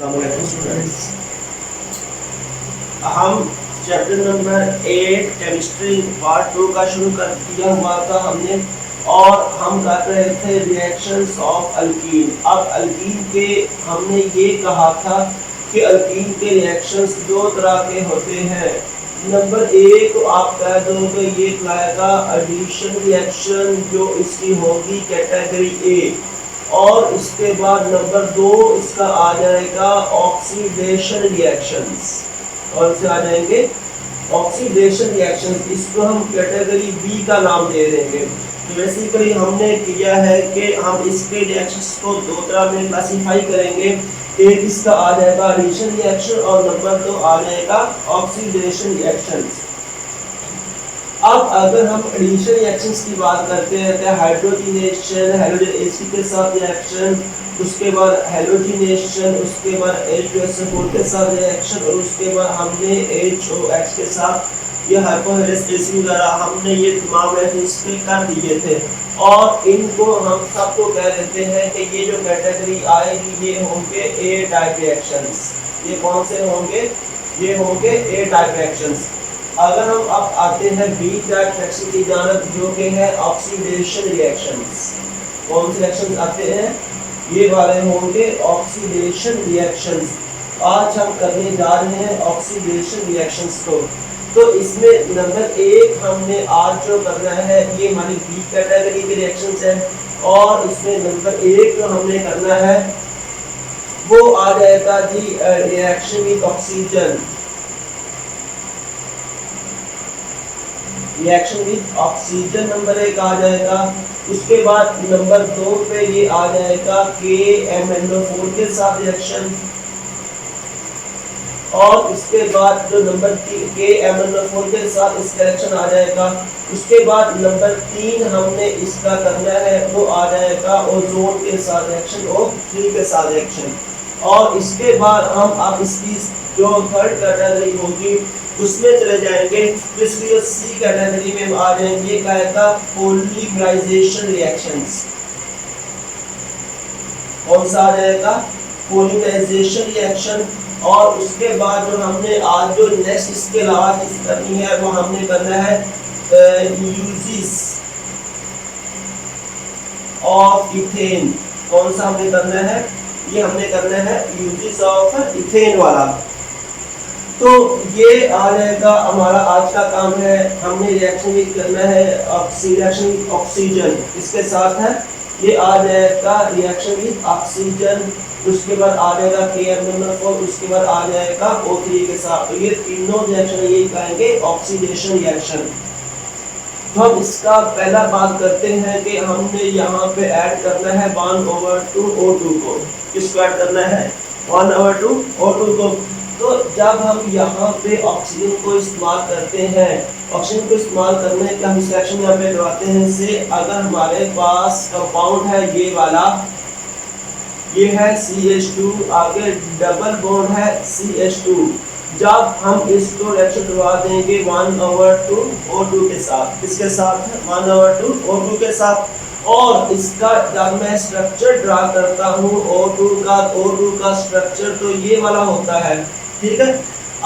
Students, हम chapter number 8 chemistry part 2 का शुरू कर दिया हुआ था हमने, और हम कर रहे थे रिएक्शंस ऑफ अल्कीन। अब अल्कीन के हमने ये कहा था कि अल्कीन के रिएक्शंस दो तरह के होते हैं। नंबर 1 आप कह दोगे ये कहलाएगा एडिशन रिएक्शन, जो इसकी होगी कैटेगरी ए, और इसके बाद नंबर 2 इसका आ जाएगा ऑक्सीडेशन रिएक्शंस। और से आ जाएंगे ऑक्सीडेशन रिएक्शंस, इसको हम कैटेगरी बी का नाम दे देंगे। तो बेसिकली हमने किया है कि हम इसके रिएक्शंस को दो तरह में क्लासिफाई करेंगे। एक इसका आ जाएगा एडिशन रिएक्शन और नंबर 2 आ जाएगा ऑक्सीडेशन रिएक्शंस। अब अगर हम एडिशन रिएक्शंस की बात करते हैं तो हाइड्रोजनेशन, हाइड्रोजन एसिड के साथ रिएक्शन, उसके बाद हैलोजिनेशन, उसके बाद H2SO4 के साथ रिएक्शन, और उसके बाद हमने HOX के साथ ये हाइपोहेरेस एसिड वगैरह हमने ये तमाम रिएक्शन कर दिए थे। और इनको हम सबको कह देते हैं कि ये जो कैटेगरी आएगी ये होंगे ए टाइप रिएक्शंस। ये कौन से होंगे? ये होंगे ए टाइप रिएक्शंस। अगर हम अब आते हैं बी टाइप रिएक्शन की जानब, जो कि है ऑक्सीडेशन रिएक्शंस। कौन से रिएक्शंस आते हैं? ये वाले होंगे ऑक्सीडेशन रिएक्शंस। आज हम करने जा रहे हैं ऑक्सीडेशन रिएक्शंस को। तो इसमें नंबर 1 हमने आज जो करना है ये हमारी बी कैटेगरी के रिएक्शंस है, और इसमें नंबर 1 जो हमने करना है वो आ जाएगा जी reaction with oxygen. Reaction with oxygen number 1 आ जाएगा। उसके बाद नंबर 2 पे ये आ जाएगा KMnO4 के साथ रिएक्शन, और इसके बाद जो नंबर KMnO4 के साथ इसका रिएक्शन आ जाएगा। उसके बाद नंबर 3 हमने इसका करना है वो आ जाएगा ओजोन के साथ रिएक्शन, O3 के साथ रिएक्शन। और इसके बाद हम अब इसकी जो थर्ड कैटेगरी होगी उसमें चले जाएंगे। इसलिए सी कैटेगरी में आ जाएंगे क्या? Polymerization reactions. कौन सा आ जाएगा? Polymerization reaction. और उसके बाद जो हमने आज जो नेक्स्ट इसके अलावा चीज करनी है वो हमने करना है यूजेस ऑफ इथेन। कौन सा हमने करना है? ये हमने करना है यूजेस ऑफ इथेन वाला। तो ये आ जाएगा हमारा आज का काम है। हमने रिएक्शन भी करना है रिएक्शन विद ऑक्सीजन, इसके साथ है ये आ जाएगा रिएक्शन विद ऑक्सीजन। उसके बाद आ जाएगा KMnO4, उसके बाद आ जाएगा O3 के साथ। तो ये तीनों रिएक्शन ये कहेंगे ऑक्सीडेशन रिएक्शन। तो हम इसका पहला बात करते हैं कि हमने यहाँ पे ऐड करना है 1/2 O2 को। किसको ऐड करना है? 1/2 O2 को। तो जब हम यहाँ पे ऑक्सीजन को इस्तेमाल करते हैं, ऑक्सीजन को इस्तेमाल करने के हम इस रिएक्शन यहाँ पे करवाते हैं से अगर हमारे पास कंपाउंड है ये वाला, ये है CH2, आगे डबल बॉन्ड है CH2। जब हम इसको रिएक्शन करवा देंगे 1/2 O2 के साथ, किसके साथ है? 1/2 O2 के साथ। और इसका जब मैं स्ट्रक्चर ड्रा करता हूँ O2 का स्ट्रक्चर तो ये वाला होता है, ठीक है।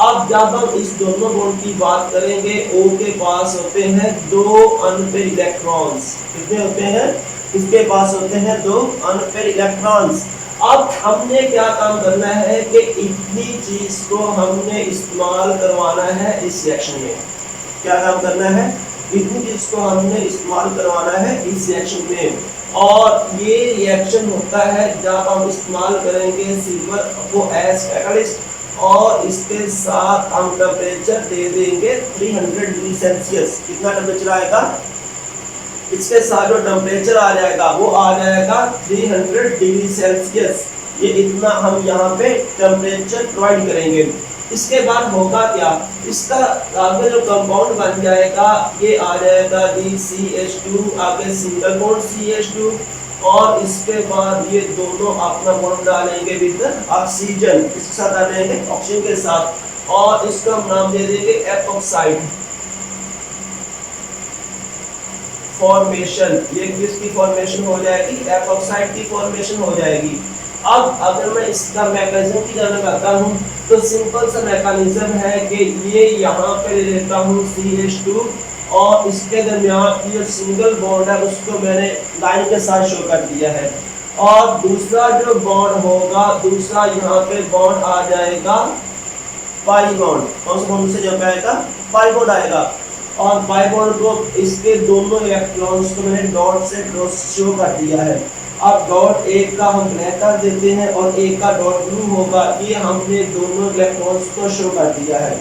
अब जब हम इस दोनों बॉन्ड की बात करेंगे, O के पास होते हैं 2 अनपेयर इलेक्ट्रॉन्स। कितने होते हैं? इसके पास होते हैं 2 अनपेयर इलेक्ट्रॉन्स। अब हमने क्या काम करना है कि इतनी चीज को हमने इस्तेमाल करवाना है इस रिएक्शन में। क्या काम करना है? इतनी चीज को हमने इस्तेमाल करवाना है इस रिएक्शन में। और ये रिएक्शन होता है जब हम इस्तेमाल करेंगे सिल्वर को एज कैटलिस्ट, और इसके साथ हम टेम्परेचर दे देंगे 300 डिग्री सेल्सियस। कितना टेम्परेचर आएगा? इसके साथ जो टेम्परेचर आ जाएगा वो आ जाएगा 300 डिग्री सेल्सियस। ये इतना हम यहाँ पे टेम्परेचर प्रोवाइड करेंगे। इसके बाद होगा क्या? इसका आगे जो कंपाउंड बन जाएगा ये आ जाएगा CH2, आगे सिंगल बॉन्ड CH2, और इसके बाद ये दोनों अपना बॉन्ड डालेंगे विद ऑक्सीजन। इसके साथ आ जाएंगे ऑक्सीजन के साथ, और इसका हम नाम दे देंगे एपॉक्साइड फॉर्मेशन। ये किसकी फॉर्मेशन हो जाएगी? एपॉक्साइड की फॉर्मेशन हो जाएगी। अब अगर मैं इसका मैकेनिज्म की जानना चाहता हूँ तो सिंपल सा मैकेनिज्म है कि ये यहाँ पे ले लेता हूँ CH2 और इसके दरमियान ये सिंगल बॉन्ड है उसको मैंने लाइन के साथ शो कर दिया है। और दूसरा जो बॉन्ड होगा, दूसरा यहाँ पे बॉन्ड आ जाएगा पाई बॉन्ड। कौन सा बॉन्ड से जब आएगा? पाई बॉन्ड आएगा। और पाई बॉन्ड को इसके दोनों इलेक्ट्रॉन्स को मैंने डॉट से शो कर दिया है। अब डॉट एक का हम ब्लैक कर देते हैं और एक का डॉट ब्लू होगा। ये हमने दोनों इलेक्ट्रॉन्स को शो कर दिया है।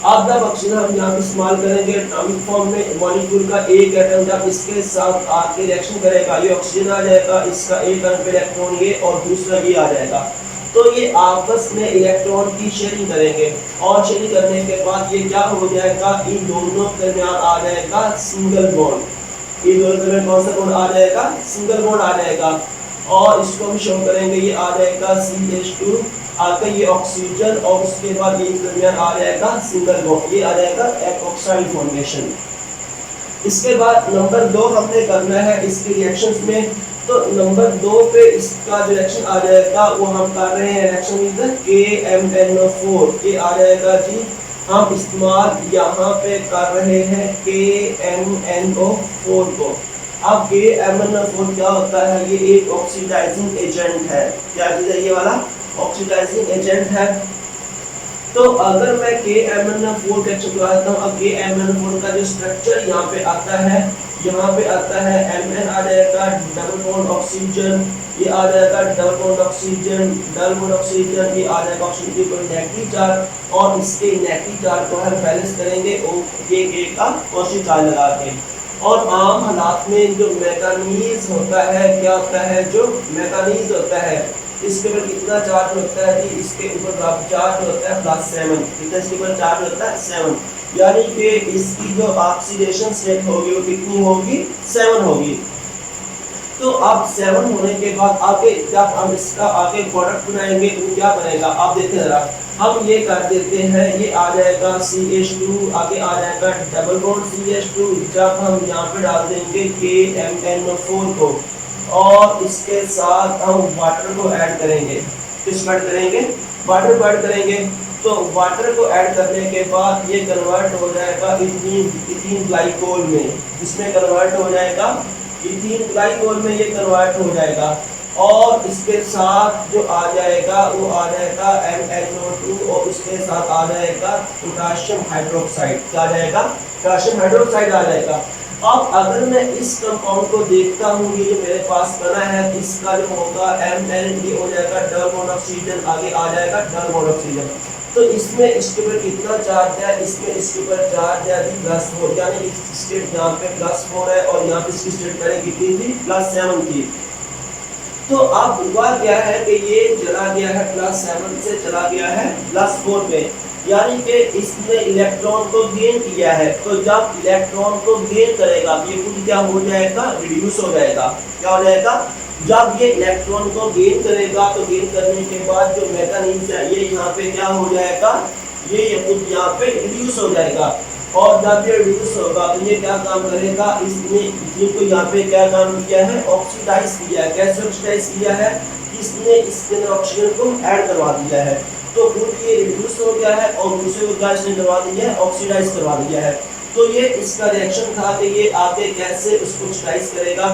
अब जब ऑक्सीजन हम यहाँ पे इस्तेमाल करेंगे एटॉमिक फॉर्म में, मॉलिक्यूल का एक एटम जब इसके साथ आके रिएक्शन करेगा, ये ऑक्सीजन आ जाएगा, इसका एक इलेक्ट्रॉन ये और दूसरा ये आ जाएगा। तो ये आपस में इलेक्ट्रॉन की शेयरिंग करेंगे और शेयरिंग करने के बाद ये क्या हो जाएगा, इन दोनों के दरमियान आ जाएगा सिंगल बॉन्ड। ये दोनों के दरमियान कौन सा बॉन्ड आ जाएगा? सिंगल बॉन्ड आ जाएगा। और इसको हम शो करेंगे, ये आ जाएगा CH2 आके ये ऑक्सीजन और उसके बाद ये दरमियान आ जाएगा सिंगल बॉन्ड, ये आ जाएगा ऑक्साइड फॉर्मेशन। इसके बाद नंबर 2 हमने करना है इसके रिएक्शंस में। तो नंबर 2 पे इसका जो रिएक्शन आ जाएगा वो हम कर रहे हैं रिएक्शन विद KMnO4। ये आ जाएगा जी, हम इस्तेमाल यहाँ पे कर रहे हैं KMnO4 को। अब KMnO4 क्या होता है? ये एक ऑक्सीडाइजिंग एजेंट है। क्या चीज है? ये वाला ऑक्सीडाइजिंग एजेंट है। तो अगर मैं KMnO4 का रिएक्शन करवाता हूँ, अब KMnO4 का जो स्ट्रक्चर यहाँ पे आता है, यहाँ पे आता है Mn आ जाएगा डबल बॉन्ड ऑक्सीजन, ये आ जाएगा double bond oxygen, double bond oxygen, ये आ जाएगा ऑक्सीजन के ऊपर नेगेटिव चार्ज और इसके नेगेटिव चार्ज को हम बैलेंस करेंगे ये का पॉजिटिव चार्ज लगा के। और आम हालात में जो मैकेनिज्म होता है, क्या होता है? जो मैकेनिज्म होता है इसके ऊपर कितना चार्ज होता है जी? इसके ऊपर चार्ज होता है +7। कितना इसके ऊपर चार्ज होता है? 7। यानी कि इसकी जो ऑक्सीडेशन स्टेट होगी वो कितनी होगी? 7 होगी। तो अब 7 होने के बाद आगे जब हम इसका आगे प्रोडक्ट बनाएंगे तो क्या बनेगा? आप देखते जरा, हम ये कर देते हैं, ये आ जाएगा CH2, आगे आ जाएगा डबल बॉन्ड CH2। जब हम यहाँ पे डाल देंगे KMnO4 को और इसके साथ हम वाटर को ऐड करेंगे, किस ऐड करेंगे? वाटर को ऐड करेंगे। तो वाटर को ऐड करने के बाद ये कन्वर्ट हो जाएगा इथीन ग्लाइकोल में, जिसमें कन्वर्ट हो जाएगा इथीन ग्लाइकोल में, ये कन्वर्ट हो जाएगा। और इसके साथ जो आ जाएगा वो आ जाएगा MnO2 और उसके साथ आ जाएगा पोटाशियम हाइड्रोक्साइड। क्या आ जाएगा? पोटाशियम हाइड्रोक्साइड आ जाएगा। अब अगर मैं इस कंपाउंड को देखता हूँ, ये जो मेरे पास बना है, इसका जो होगा Mn ये हो जाएगा डबल बॉन्ड ऑक्सीजन, आगे आ जाएगा डबल बॉन्ड ऑक्सीजन। तो इसमें इसके ऊपर कितना चार्ज है? इसमें इसके ऊपर चार्ज है +4, यानी इस स्टेट यहाँ पे +4 है और यहाँ पे इसकी स्टेट पहले कितनी थी? +7 थी। तो अब हुआ क्या है कि ये चला गया है +7 से चला गया है +4 पे, यानी कि इसने इलेक्ट्रॉन को गेन किया है। तो जब इलेक्ट्रॉन को गेन करेगा ये कुछ क्या हो जाएगा? रिड्यूस हो जाएगा। क्या हो जाएगा? जब ये इलेक्ट्रॉन को गेन करेगा तो गेन करने के बाद जो मैकेनिज्म है ये यहाँ पे क्या हो जाएगा? ये कुछ यहाँ पे रिड्यूस हो जाएगा। और जब ये रिड्यूस होगा तो ये क्या काम करेगा? इसने इनको यहाँ पे क्या काम किया है? ऑक्सीडाइज किया है। कैसे ऑक्सीडाइज किया है? इसने इसके अंदर ऑक्सीजन को ऐड करवा दिया है। तो खुद ये रिड्यूस हो गया है और दूसरे को क्या इसने करवा दिया है? ऑक्सीडाइज करवा दिया है। तो ये इसका रिएक्शन था कि ये आगे कैसे उसको ऑक्सीडाइज करेगा।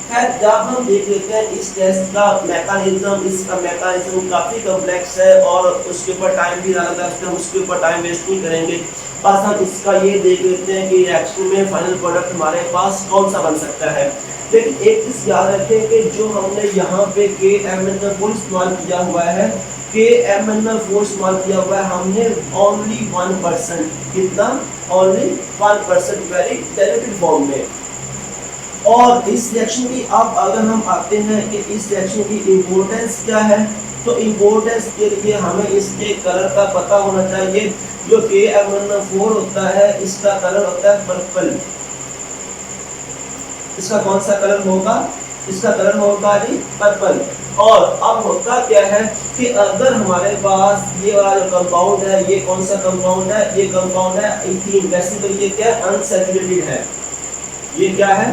खैर जब हम देख लेते हैं इस टेस्ट का मैकेनिज्म, इसका मैकेनिज्म काफ़ी कॉम्प्लेक्स है और उसके ऊपर टाइम भी ज़्यादा लगता है, उसके ऊपर टाइम वेस्ट नहीं करेंगे। बस हम इसका ये देख लेते हैं कि रिएक्शन में फाइनल प्रोडक्ट हमारे पास कौन सा बन सकता है। लेकिन एक चीज़ याद रखें कि जो हमने यहाँ पे KMnO4 इस्तेमाल किया हुआ है, KMnO4 इस्तेमाल किया हुआ है हमने ओनली 1%। कितना? ओनली 1% वेरी डाइल्यूटेड फॉर्म में। और इस रिएक्शन की अब अगर हम आते हैं कि इस रिएक्शन की इम्पोर्टेंस क्या है, तो इम्पोर्टेंस के लिए हमें इसके कलर का पता होना चाहिए। जो KMnO4 होता है इसका कलर होता है पर्पल। इसका कौन सा कलर होगा? इसका कलर होगा जी पर्पल। और अब होता क्या है कि अगर हमारे पास ये वाला जो कंपाउंड है, ये कौन सा कंपाउंड है? ये कंपाउंड है इथीन। वैसे तो ये क्या अनसैचुरेटेड है। ये क्या है?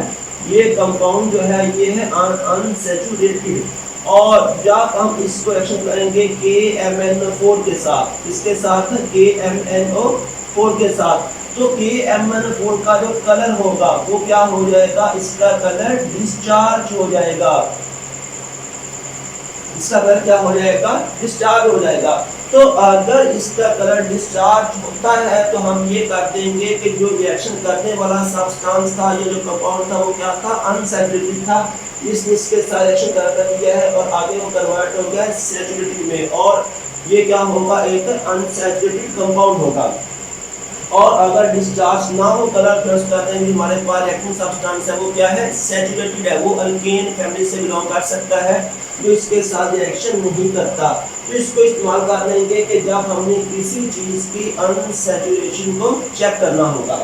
ये कंपाउंड जो है ये है अनसैचुरेटेड। और जब हम इसको रिएक्शन करेंगे KMnO4 के साथ, इसके साथ KMnO4 के साथ, तो KMnO4 का जो कलर होगा वो क्या हो जाएगा, इसका कलर डिस्चार्ज हो जाएगा, इसका कलर क्या हो जाएगा, डिस्चार्ज हो जाएगा। तो अगर इसका कलर डिस्चार्ज होता है तो हम ये कर देंगे कि जो रिएक्शन करने वाला सब्सटेंस था, ये जो कंपाउंड था वो क्या था, अनसैचुरेटेड था, इसके साथ रिएक्शन कर दिया है और आगे वो कन्वर्ट हो गया सैचुरेटेड में, और ये क्या होगा, एक अनसैचुरेटेड कंपाउंड होगा। और अगर डिस्चार्ज ना हो, कलर प्लस कर देंगे, हमारे पास रिएक्टिव सब्सटेंस है वो क्या है, सैचुरेटेड है, वो अल्केन फैमिली से बिलोंग कर सकता है, जो इसके साथ रिएक्शन नहीं करता। तो इसको इस्तेमाल कर लेंगे कि जब हमने किसी चीज की अनसैचुरेशन को चेक करना होगा।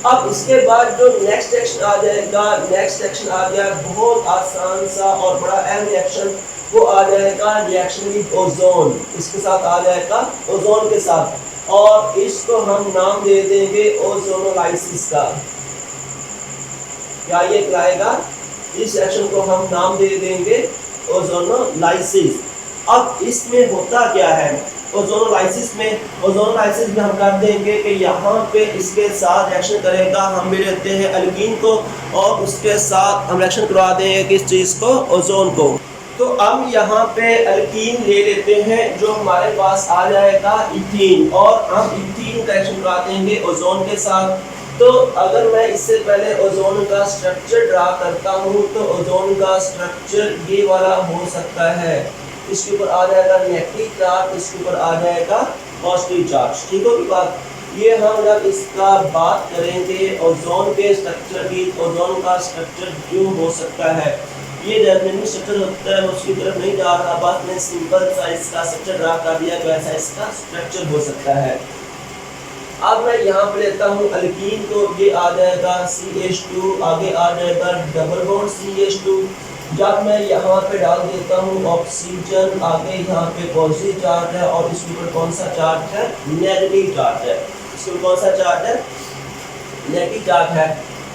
अब इसके बाद जो नेक्स्ट रिएक्शन आ जाएगा, नेक्स्ट रिएक्शन आ गया बहुत आसान सा और बड़ा अहम रिएक्शन, वो आ जाएगा रिएक्शन विद ओजोन, इसके साथ आ जाएगा ओजोन के साथ, और इसको हम नाम दे देंगे ओजोनोलाइसिस का। क्या ये कराएगा, इस रिएक्शन को हम नाम दे देंगे ओजोनोलाइसिस। अब इसमें होता क्या है, ओजोनोलाइसिस में हम कर देंगे कि यहाँ पे इसके साथ रिएक्शन करेगा, हम भी लेते हैं अल्कीन को और उसके साथ हम रिएक्शन करवा देंगे किस चीज़ को, ओजोन को। तो हम यहाँ पे अल्कीन ले लेते हैं, जो हमारे पास आ जाएगा इथीन, और हम इथीन का रिएक्शन करवा देंगे ओजोन के साथ। तो अगर मैं इससे पहले ओजोन का स्ट्रक्चर ड्रा करता हूँ तो ओजोन का स्ट्रक्चर ये वाला हो सकता है, इसके ऊपर आ जाएगा नेगेटिव चार्ज, इसके ऊपर आ जाएगा पॉजिटिव चार्ज, ठीक होगी बात। ये हम जब इसका बात करेंगे ओजोन के स्ट्रक्चर की, ओजोन का स्ट्रक्चर जो हो सकता है, ये जर्मनी स्ट्रक्चर होता है, उसकी तरफ नहीं जा रहा, बस मैं सिंपल सा इसका स्ट्रक्चर ड्रा कर दिया, तो ऐसा इसका स्ट्रक्चर हो सकता है। अब मैं यहाँ पे लेता हूँ अल्कीन को, ये आ जाएगा CH2, आगे आ जाएगा डबल बॉन्ड CH2। जब मैं यहाँ पे डाल देता हूँ ऑक्सीजन, आगे यहाँ पे पॉजिटिव चार्ज है और इसके ऊपर कौन सा चार्ज है, नेगेटिव चार्ज है, इसके ऊपर कौन सा चार्ज है, नेगेटिव चार्ज है।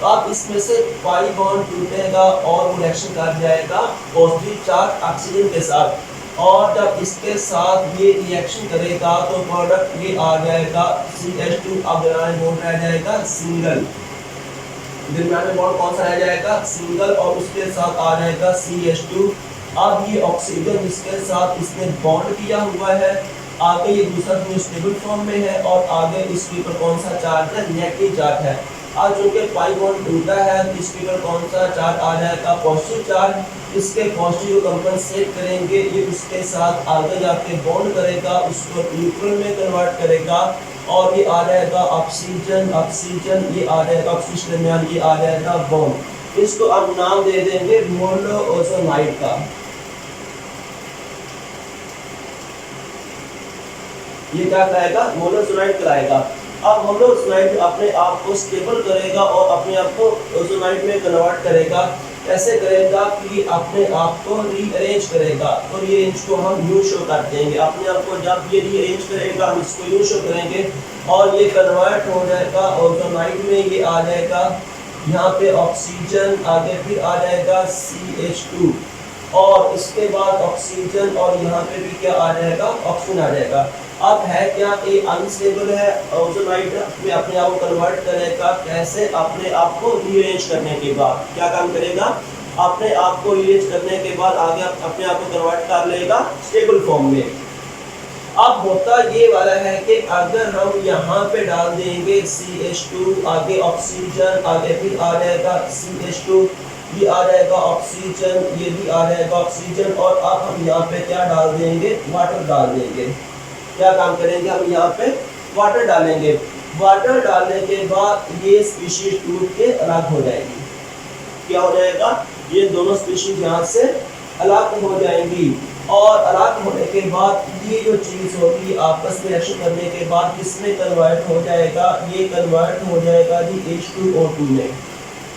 अब इसमें से पाई बॉन्ड टूटेगा और वो रिएक्शन कर जाएगा पॉजिटिव चार्ज ऑक्सीजन के साथ, और जब इसके साथ ये रिएक्शन करेगा तो प्रोडक्ट ये आ जाएगा CH2, अब दरमियान बॉन्ड रह जाएगा सिंगल, दरमियान में बॉन्ड कौन सा रह जाएगा, सिंगल, और उसके साथ आ जाएगा CH2। अब ये ऑक्सीजन इसके साथ इसने बॉन्ड किया हुआ है, आगे ये दूसरा स्टेबल फॉर्म में है और आगे इसके ऊपर कौन सा चार्ज है, नेगेटिव चार्ज है। आज चूंकि पाई बॉन्ड टूटा है तो इसके ऊपर कौन सा चार्ज आ जाएगा, पॉजिटिव चार्ज। इसके पॉजिटिव को कंपनसेट करेंगे, ये उसके साथ आगे जाके बॉन्ड करेगा, उसको न्यूट्रल में कन्वर्ट करेगा और ये आ जाएगा ऑक्सीजन, ऑक्सीजन ये आ जाएगा ऑक्सीजन दरमियान, ये आ जाएगा बॉन्ड। इसको अब नाम दे देंगे मोनोओजोनाइड का। ये क्या कराएगा, मोनोओजोनाइड कराएगा। अब मोनोओजोनाइड अपने आप को स्टेबल करेगा और अपने आप को ओजोनाइड में कन्वर्ट करेगा। ऐसे करेगा कि अपने आप को रीअरेंज करेगा, तो रीअरेंज को हम यूं शो कर देंगे, अपने आप को जब ये रीअरेंज करेगा हम इसको यूं शो करेंगे और ये कन्वर्ट हो जाएगा ओजोनाइड में। ये आ जाएगा यहाँ पे ऑक्सीजन, आगे फिर आ जाएगा CH2 और इसके बाद ऑक्सीजन और यहाँ पे भी क्या आ जाएगा, ऑक्सीजन आ जाएगा। अब है क्या, ये अनस्टेबल है, ओजोनाइड में अपने आप को कन्वर्ट करेगा। कैसे, अपने आप को रीअरेंज करने के बाद क्या काम करेगा, अपने आप को रीअरेंज करने के बाद आगे अपने आप को कन्वर्ट कर लेगा स्टेबल फॉर्म में। अब होता ये वाला है कि अगर हम यहाँ पे डाल देंगे CH2, आगे ऑक्सीजन, आगे फिर आ जाएगा CH2, ये आ जाएगा ऑक्सीजन, ये भी आ जाएगा ऑक्सीजन, और अब हम यहाँ पे क्या डाल देंगे, वाटर डाल देंगे। क्या काम करेंगे, हम यहाँ पे वाटर डालेंगे। वाटर डालने के बाद ये स्पीशीज टूट के अलग हो जाएगी। क्या हो जाएगा, ये दोनों स्पीशीज यहाँ से अलग हो जाएंगी और अलग होने के बाद ये जो चीज़ होगी आपस में रिएक्शन करने के बाद किसमें कन्वर्ट हो जाएगा, ये कन्वर्ट हो जाएगा जी H2O2 में।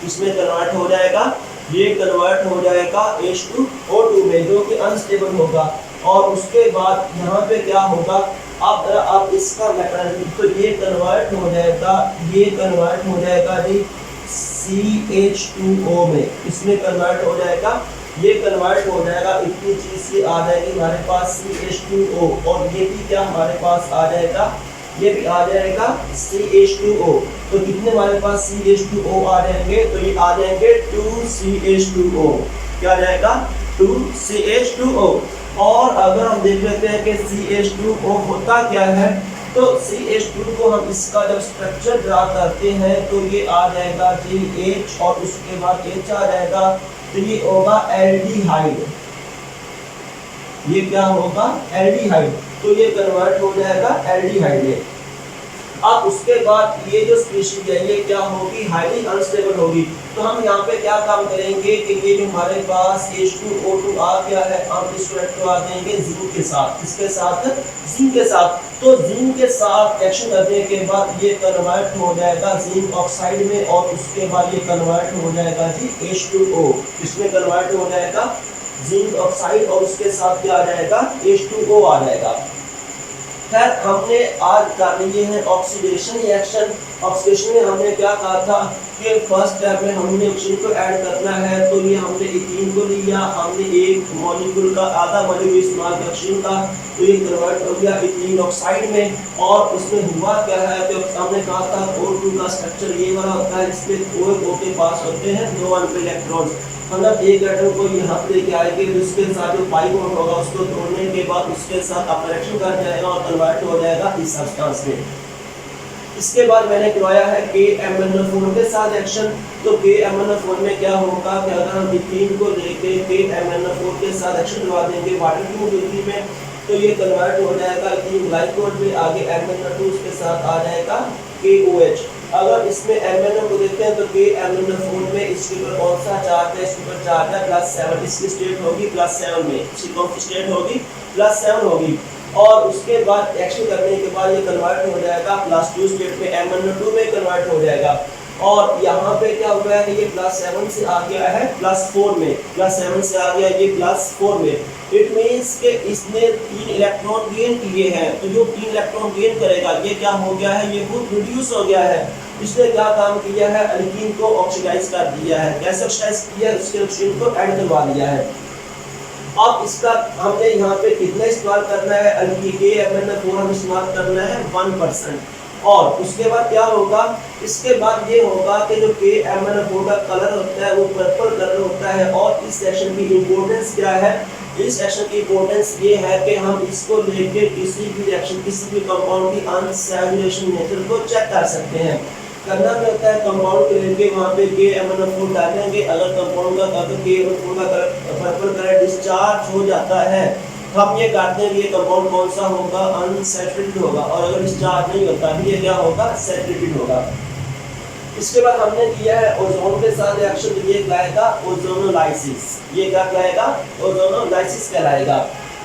इसमें कन्वर्ट हो जाएगा, ये कन्वर्ट हो जाएगा H2O2 में, जो कि अनस्टेबल होगा। और उसके बाद यहाँ पे क्या होगा, अब इसका मैकेनिज्म, तो ये कन्वर्ट हो जाएगा, ये कन्वर्ट हो जाएगा जी CH2O में, इसमें कन्वर्ट हो जाएगा ये कन्वर्ट हो जाएगा, इतनी चीज की आ जाएगी हमारे पास CH2O, और ये भी क्या हमारे पास आ जाएगा, ये भी आ जाएगा CH2O। तो कितने हमारे पास CH2O आ जाएंगे, तो ये आ जाएंगे 2CH2O। क्या आ जाएगा, 2CH2O। और अगर हम देख लेते हैं कि CH2O होता क्या है, तो CH2 को हम इसका जब स्ट्रक्चर ड्रा करते हैं तो ये आ जाएगा जी H, और उसके बाद H आ जाएगा, तो ये होगा एल्डिहाइड। ये क्या होगा, एल्डिहाइड। तो ये कन्वर्ट हो जाएगा एल्डिहाइड में। अब उसके बाद ये जो स्पीशीज है ये क्या होगी, हाईली अनस्टेबल होगी। तो हम यहाँ पे क्या काम करेंगे कि ये जो हमारे पास H2O2 आ गया है, हम इसको इलेक्ट्रॉन देंगे जिंक के साथ, इसके साथ जिंक के साथ। तो जिंक के साथ रिएक्शन करने के बाद ये कन्वर्ट हो जाएगा जिंक ऑक्साइड में, और उसके बाद ये कन्वर्ट हो जाएगा जी H2O। इसमें कन्वर्ट हो जाएगा जिंक ऑक्साइड, और उसके साथ क्या आ जाएगा, H2O आ जाएगा। खैर हमने आज कर लिए हैं ऑक्सीडेशन रिएक्शन। ऑक्सीडेशन में हमने क्या कहा था कि फर्स्ट स्टेप में हमने ऑक्सीजन को ऐड करना है, तो ये हमने इथीन को लिया, हमने एक मॉलिक्यूल का आधा मॉलिक्यूल इस्तेमाल किया ऑक्सीजन का, तो ये कन्वर्ट हो गया इथीन ऑक्साइड में। और उसमें हुआ क्या है, तो हमने कहा था O2 का स्ट्रक्चर ये वाला होता है, जिसमें O के पास होते हैं 2 अनपेड इलेक्ट्रॉन्स। मतलब एक एटम को यहाँ पे लेके आएंगे, तो उसके साथ जो पाई बॉन्ड होगा उसको तोड़ने के बाद उसके साथ अपना रिएक्शन कर जाएगा और कन्वर्ट हो जाएगा इस सब्सटेंस में। इसके बाद मैंने करवाया है KMnO4 के साथ रिएक्शन। तो KMnO4 में क्या होगा कि अगर हम इथीन को लेके KMnO4 के साथ रिएक्शन करवा देंगे वाटर की मौजूदगी में, तो ये कन्वर्ट हो जाएगा इथीन ग्लाइकोल में, आगे MnO2 उसके साथ आ जाएगा KOH। अगर इसमें MnO को देखते हैं तो KMnO4 में इसके ऊपर कौन सा चार्ज है, इसके ऊपर चार्ज है +7, इसकी स्टेट होगी +7 में, इसकी कौन सी स्टेट होगी, +7 होगी। और उसके बाद रिएक्शन करने के बाद ये कन्वर्ट हो जाएगा +2 स्टेट में, MnO2 में कन्वर्ट हो जाएगा। और यहाँ पे क्या हुआ है, ये +7 से आ गया है +4 में, +7 से आ गया ये +4 में। इट मीन्स कि इसने 3 इलेक्ट्रॉन गेन किए हैं, तो जो 3 इलेक्ट्रॉन गेन करेगा ये क्या हो गया है, ये खुद रिड्यूस हो गया है। इसने क्या काम किया है, अल्कीन को ऑक्सीडाइज कर दिया है। कैसे ऑक्सीडाइज किया है, उसके ऑक्सीजन को ऐड करवा दिया है। अब इसका हमने यहाँ पे कितना इस्तेमाल करना है, अल्कीन KMnO4 हम इस्तेमाल करना है 1%। और उसके बाद क्या होगा, इसके बाद ये होगा कि जो KMnO4 का कलर होता है वो पर्पल कलर होता है। और इस सेक्शन की इंपॉर्टेंस क्या है, इस सेक्शन की इंपॉर्टेंस ये है कि हम इसको लेके किसी भी रिएक्शन, किसी भी कंपाउंड की अनसैचुरेशन नेचर को चेक कर सकते हैं। करना क्या होता है, कंपाउंड के लेके वहाँ पे KMnO4 डालेंगे, अगर कंपाउंड का KMnO4 का कलर पर्पल कलर डिस्चार्ज हो जाता है, हम ये काटते हैं कि ये कंपाउंड कौन सा होगा, अनसैचुरेटेड होगा। और अगर डिस्चार्ज नहीं होता भी ये क्या होगा, सैचुरेटेड होगा। इसके बाद हमने किया है ओजोन के साथ रिएक्शन, तो ये कहलाएगा ओजोनोलाइसिस। ये क्या कहलाएगा, ओजोनोलाइसिस कहलाएगा।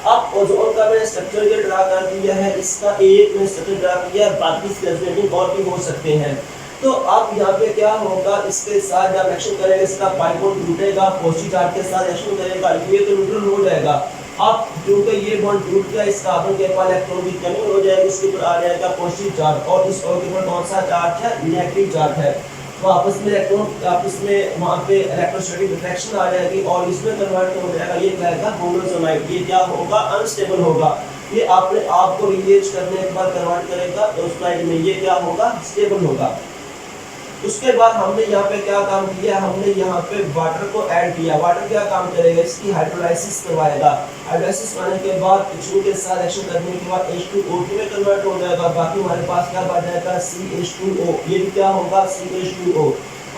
अब ओजोन का मैंने स्ट्रक्चर ये ड्रा कर दिया है, इसका एक में स्ट्रक्चर ड्रा किया है, बाकी स्ट्रक्चर और भी हो सकते हैं। तो अब यहाँ पे क्या होगा, इसके साथ जब रिएक्शन करेगा इसका पाई बॉन्ड टूटेगा, पॉजिटिव चार्ज के साथ रिएक्शन करेगा, ये तो न्यूट्रल हो जाएगा। अब क्योंकि ये बॉन्ड टूट गया, इस कार्बन के पास इलेक्ट्रॉन की कमी हो जाएगी, इसके ऊपर आ जाएगा पॉजिटिव चार्ज, और इस और के ऊपर कौन सा चार्ज है, नेगेटिव चार्ज है। तो आपस में इलेक्ट्रॉन आपस में वहाँ पे इलेक्ट्रोस्टैटिक अट्रैक्शन आ जाएगी और इसमें कन्वर्ट हो जाएगा, ये कहलाएगा मोनोसोनाइड। ये क्या होगा, अनस्टेबल होगा। ये अपने आप को रिअरेंज करने के बाद कन्वर्ट करेगा ओस्टाइड में, ये क्या होगा, स्टेबल होगा। उसके बाद हमने यहाँ पे क्या काम किया, हमने यहाँ पे वाटर को ऐड किया। वाटर क्या काम करेगा, इसकी हाइड्रोलाइसिस करवाएगा। हाइड्रोलाइसिस करने के बाद ऑक्सीजन के साथ रिएक्शन करने के बाद H2O2 में कन्वर्ट हो जाएगा। बाकी हमारे पास क्या बच जाएगा, CH2O। ये भी क्या होगा, CH2O।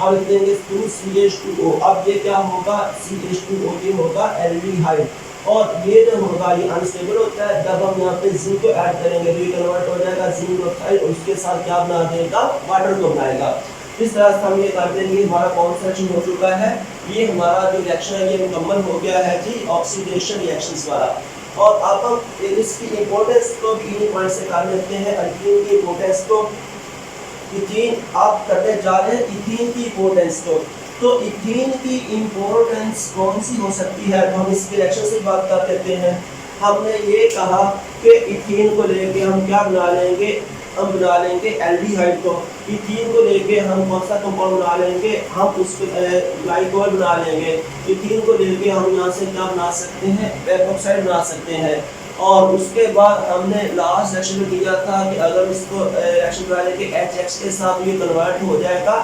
अब लिख देंगे 2CH2O। अब ये क्या होगा, CH2O, ये होगा एल्डिहाइड। और ये जो होगा ये अनस्टेबल होता है। जब हम यहाँ पे जिंक को ऐड करेंगे तो ये कन्वर्ट हो जाएगा जिंक ऑक्साइड, और उसके साथ क्या बना देगा, वाटर को बनाएगा। इस तरह से हम ये कर देंगे। हमारा कौन सा रिएक्शन हो चुका है, ये हमारा जो रिएक्शन है ये मुकम्मल हो गया है जी, ऑक्सीडेशन रिएक्शंस वाला। और अब हम इसकी इंपॉर्टेंस को भी इन्हीं पॉइंट से कर लेते हैं। अल्कीन की इंपॉर्टेंस को, इथीन आप करने जा रहे हैं इथीन की इंपॉर्टेंस को। तो इथीन की इंपॉर्टेंस कौन सी हो सकती है, तो हम इसके रिएक्शन से बात कर लेते हैं। हमने ये कहा कि इथीन को लेके हम क्या बना लेंगे, हम बना लेंगे एल्डिहाइड को। इथीन को लेके हम कौन सा कंपाउंड बना लेंगे, हम उसको ग्लाइकोल बना लेंगे। इथीन को लेके हम यहाँ से क्या बना सकते हैं, एपोक्साइड बना सकते हैं। और उसके बाद हमने लास्ट रिएक्शन में किया था कि अगर इसको रिएक्शन कराने के HX के साथ ये कन्वर्ट हो जाएगा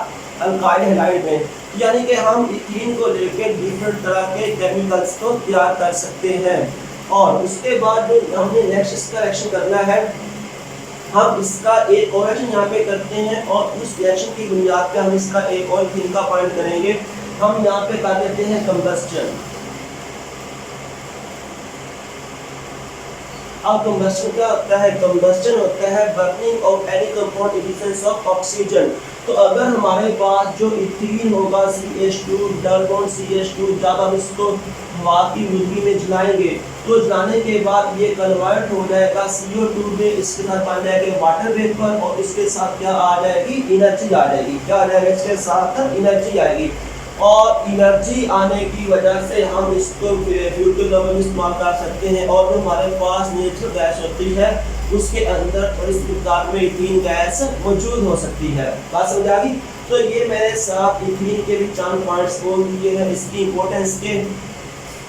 अल्काइल हैलाइड में, यानी कि हम इथीन को लेके डिफरेंट तरह के केमिकल्स को तैयार कर सकते हैं। और उसके बाद जो हमने नेक्स्ट इसका रिएक्शन करना है, हम इसका एक और रिएक्शन यहाँ पे करते हैं और उस रिएक्शन की बुनियाद पे हम इसका एक और इथीन का पॉइंट करेंगे। हम यहाँ पे कर देते हैं कंबस्टन। अब कंबस्टन क्या होता है, कंबस्टन होता है burning of any compound in presence of oxygen. तो अगर हमारे पास जो इथीन होगा CH2 डबल बॉन्ड CH2, जब हम इसको हवा की मौजूदगी में जलाएंगे तो जलाने के बाद ये कन्वर्ट हो जाएगा CO2 में, इसके साथ बन जाएगा वाटर वेपर और इसके साथ क्या आ जाएगी, एनर्जी आ जाएगी। क्या आ जाएगा, इसके साथ एनर्जी आएगी। और एनर्जी आने की वजह से हम इसको फ्यूल के तौर पर इस्तेमाल कर सकते हैं। और जो हमारे पास नेचुरल गैस होती है उसके अंदर थोड़ी सी मिकदार में इथीन गैस मौजूद हो सकती है। बात समझ आ गई। तो ये मैंने साथ इथीन के भी 4 पॉइंट्स बोल दिए हैं इसकी इंपॉर्टेंस के।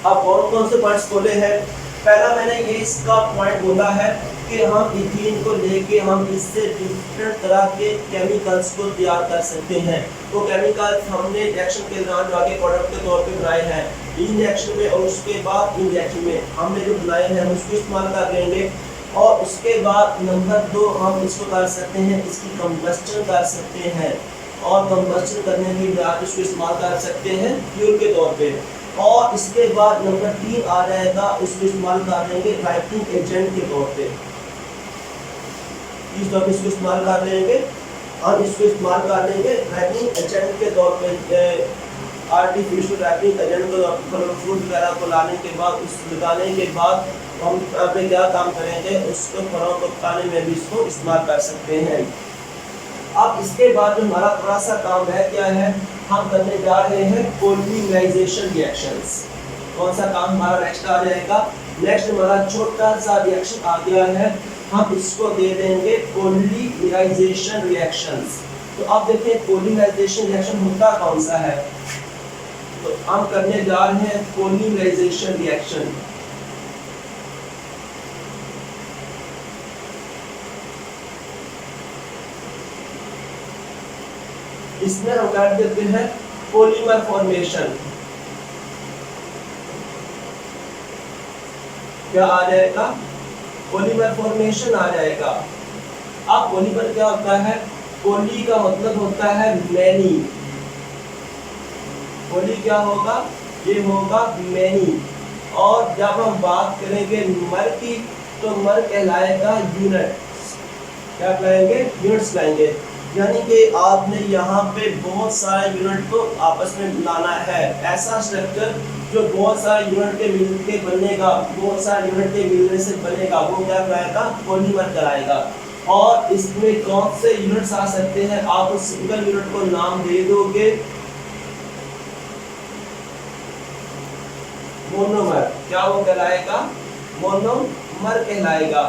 अब कौन कौन से पॉइंट्स बोले हैं, पहला मैंने ये इसका पॉइंट बोला है कि हम इथीन को लेके हम इससे डिफरेंट तरह के केमिकल्स को तैयार कर सकते हैं। तो केमिकल्स हमने रिएक्शन के दौरान जो आगे प्रोडक्ट के तौर पे बनाए हैं, इन रिएक्शन में और उसके बाद इन रिएक्शन में हमने जो बनाए हैं हम उसको इस्तेमाल कर लेंगे। और उसके बाद नंबर 2 हम इसको कर सकते हैं, इसकी कंबस्टन कर सकते हैं और कंबस्टन करने के बाद इसको इस्तेमाल कर सकते हैं फ्यूल के तौर पे। और इसके बाद नंबर 3 आ जाएगा, इसको इस्तेमाल कर लेंगे राइटिंग एजेंट के तौर पे। इस तौर पे इसको इस्तेमाल कर लेंगे, हम इसको इस्तेमाल कर लेंगे राइटिंग एजेंट के तौर पे। आर्टिफिशियल राइटिंग एजेंट को कलरफुल वगैरह को लाने के बाद, उस लगाने के बाद हम अपने क्या काम करेंगे, उसको फलों को पकाने में भी इसको इस्तेमाल कर सकते हैं। अब इसके बाद जो हमारा थोड़ा सा काम है क्या है, हम करने जा रहे हैं पॉलीमराइजेशन रिएक्शंस। कौन सा काम हमारा नेक्स्ट आ जाएगा, नेक्स्ट हमारा छोटा सा रिएक्शन आ गया है, हम इसको दे देंगे पॉलीमराइजेशन रिएक्शंस। तो अब देखें पॉलीमराइजेशन रिएक्शन होता कौन सा है, तो हम करने जा रहे हैं पॉलीमराइजेशन रिएक्शन। इसमें हम कर देते हैं पॉलीमर फॉर्मेशन। क्या आ जाएगा, पॉलीमर फॉर्मेशन आ जाएगा। अब पॉलीमर क्या होता है, पॉली का मतलब होता है मैनी, पॉली क्या होगा, ये होगा मैनी। और जब हम बात करेंगे मर की, तो मर कहलाएगा यूनिट। क्या कहलाएंगे, यूनिट्स लाएंगे। यानी कि आपने यहाँ पे बहुत सारे यूनिट को आपस में मिलाना है। ऐसा स्ट्रक्चर जो बहुत सारे यूनिट के मिल के बनेगा, बहुत सारे यूनिट के मिलने से बनेगा, वो क्या कहलाएगा, पॉलीमर कहलाएगा। और इसमें कौन से यूनिट्स आ सकते हैं, आप उस सिंगल यूनिट को नाम दे दोगे मोनोमर। क्या वो कहलाएगा, मोनोमर कहलाएगा।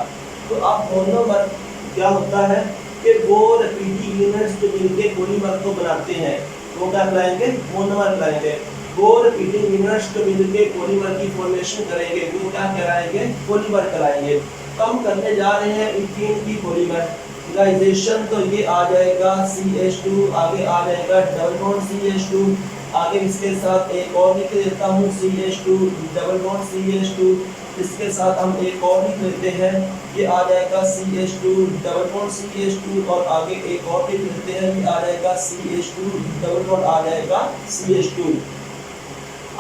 तो अब मोनोमर क्या होता है कि वो रिपीटिंग यूनिट्स जो मिलके पॉलीमर को बनाते हैं, वो क्या कहलाएंगे, मोनोमर कहलाएंगे। वो रिपीटिंग यूनिट्स जो मिलके पॉलीमर की फॉर्मेशन करेंगे, वो क्या कहलाएंगे, पॉलीमर कहलाएंगे। तो हम करने जा रहे हैं इथीन की पॉलीमराइजेशन। तो ये आ जाएगा CH2, आगे आ जाएगा डबल बॉन्ड CH2, आगे इसके साथ एक और लिख देता हूँ CH2 डबल बॉन्ड CH2, इसके साथ हम एक और लिख लेते हैं, ये आ जाएगा CH2 डबल बॉन्ड CH2 और आगे एक और लिख लेते हैं, ये आ जाएगा CH2 डबल बॉन्ड आ जाएगा CH2।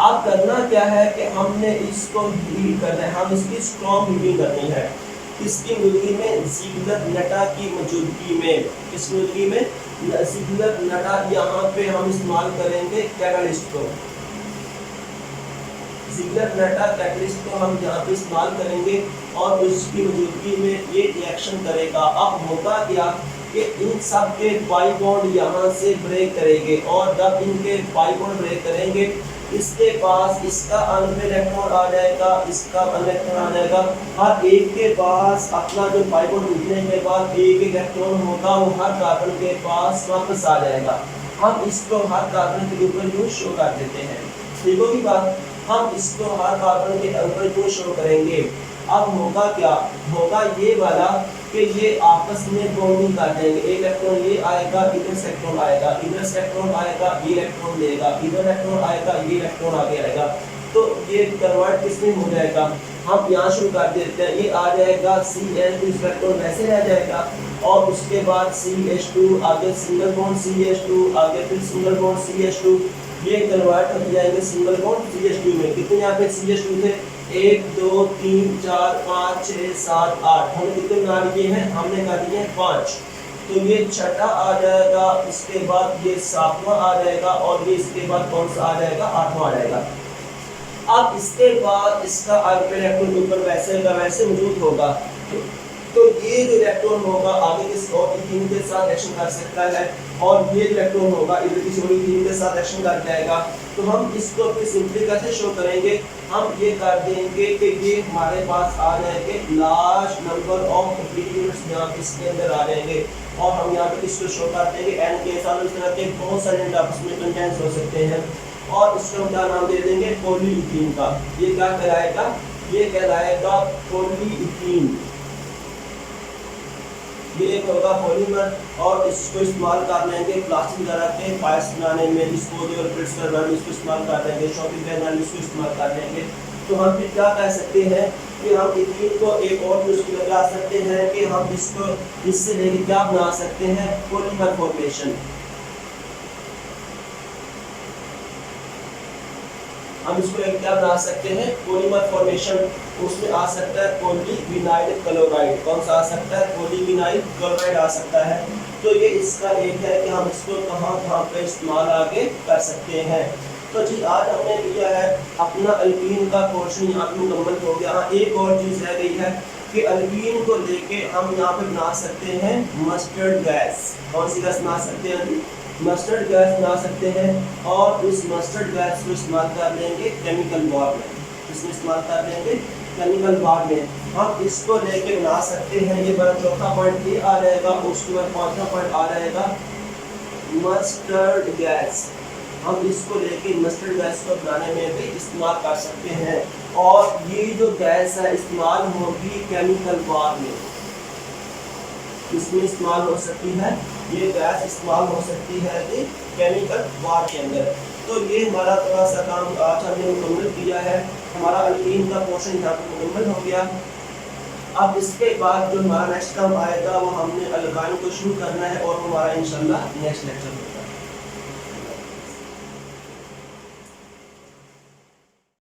अब करना क्या है कि हमने इसको हीट करना है, हम इसकी स्ट्रॉन्ग हीटिंग करनी है। इसकी मौजूदगी में ज़िगलर नटा की मौजूदगी में, इस मौजूदगी में ज़िगलर नटा यहाँ पे हम इस्तेमाल करेंगे कैटलिस्ट को। ज़िगलर नटा कैटलिस्ट को हम यहाँ पे इस्तेमाल करेंगे और उसकी मौजूदगी में ये रिएक्शन करेगा। अब होगा क्या कि इन सब के पाई बॉन्ड यहाँ से ब्रेक करेंगे और जब इनके पाई बॉन्ड ब्रेक करेंगे इसके पास इसका अनप इलेक्ट्रॉन आ जाएगा, इसका इलेक्ट्रॉन आ जाएगा। हर एक के पास अपना जो पाई बॉन्ड टूटने के बाद एक इलेक्ट्रॉन होगा वो हर कार्बन के पास वापस आ जाएगा। हम इसको हर कार्बन के ऊपर यूं शो कर देते हैं, ठीक होगी बात। हम इसको हर कार्बन के ऊपर यूं शो करेंगे। अब होगा क्या, होगा ये वाला कि ये आपस में बॉन्डिंग कर देंगे। एक इलेक्ट्रॉन ये आएगा, इधर से इलेक्ट्रॉन आएगा, इधर से इलेक्ट्रॉन आएगा, ये इलेक्ट्रॉन देगा, इधर इलेक्ट्रॉन आएगा, ये इलेक्ट्रॉन आगे आएगा। तो ये कन्वर्ट किसमें हो जाएगा, हम यहाँ शुरू कर देते हैं। ये आ जाएगा CH2, इलेक्ट्रॉन वैसे रह जाएगा और उसके बाद CH2, आगे सिंगल बॉन्ड CH2, आगे फिर सिंगल बॉन्ड CH2, ये कन्वर्ट हो जाएंगे सिंगल बॉन्ड CH2 में। कितने यहाँ पे CH2 थे, 1 2 3 4 5 6 7 8, हमने कितने बना लिए हैं, हमने कर दिए 5। तो ये छठा आ जाएगा, इसके बाद ये 7वां आ जाएगा और ये इसके बाद कौन सा आ जाएगा, 8वां आ जाएगा। अब इसके बाद इसका इलेक्ट्रॉन ऊपर वैसे का वैसे मौजूद होगा। तो ये जो इलेक्ट्रॉन होगा आगे किसी और इथीन के साथ रिएक्शन कर सकता है और ये इलेक्ट्रॉन होगा इधर किसी और इथीन के साथ रिएक्शन कर जाएगा। तो हम इसको फिर सिंपली कैसे शो करेंगे, हम ये कर देंगे कि ये हमारे पास आ जाएंगे लार्ज नंबर ऑफ यूनिट्स यहाँ इसके अंदर आ जाएंगे और हम यहाँ पे इसको शो कर देंगे n के साथ। इस तरह के बहुत सारे आपस में कंटेंट्स हो सकते हैं और इसको हम क्या नाम दे देंगे, पॉलीइथीन का। ये क्या कहलाएगा, ये कहलाएगा पॉलीइथीन। ये एक होगा पॉलीमर और इसको इस्तेमाल कर लेंगे प्लास्टिक वगैरह के पाइप्स बनाने में, डिस्पोजेबल प्लेट्स बनाने में इसको इस्तेमाल कर लेंगे, शॉपिंग बैग बनाने में इसको इस्तेमाल कर लेंगे। तो हम फिर क्या कह सकते हैं कि हम इथीन को एक और मुश्किल लगा सकते हैं कि हम इसको इससे लेके क्या बना सकते हैं, पॉलीमर फॉर्मेशन। हम इसको एक क्या बना सकते हैं, पॉलीमर फॉर्मेशन। उसमें आ सकता है पॉलीविनाइल क्लोराइड, कौन सा आ सकता है, पॉलीविनाइल क्लोराइड आ सकता है। तो ये इसका एक है कि हम इसको कहाँ पे इस्तेमाल आगे कर सकते हैं। तो जी आज हमने लिया है अपना अल्कीन का पोर्शन यहाँ पे मुकम्मल हो गया। हाँ एक और चीज़ रह गई है कि अल्कीन को लेके हम यहाँ पे बना सकते हैं मस्टर्ड गैस। कौन सी गैस बना सकते हैं, मस्टर्ड गैस बना सकते हैं और उस मस्टर्ड गैस को इस्तेमाल कर लेंगे केमिकल वॉर में। इसमें इस्तेमाल कर लेंगे केमिकल वॉर में, हम इसको लेके बना सकते हैं। ये बड़ा चौथा पॉइंट ये आ जाएगा, उसके बाद पांचवा पॉइंट आ जाएगा मस्टर्ड गैस। हम इसको लेके मस्टर्ड गैस को बनाने में भी इस्तेमाल कर सकते हैं और ये जो गैस है इस्तेमाल होगी केमिकल वॉर में, इसमें इस्तेमाल हो सकती है। ये गैस इस्तेमाल हो सकती है कि केमिकल वॉर के अंदर। तो ये हमारा थोड़ा सा काम आज हमने मुकम्मल किया है। हमारा अल्कीन का पोर्शन यहाँ पर मुकम्मल हो गया। अब इसके बाद जो हमारा नेक्स्ट काम आएगा वो हमने अल्काइन को शुरू करना है और हमारा इंशाल्लाह नेक्स्ट लेक्चर होगा।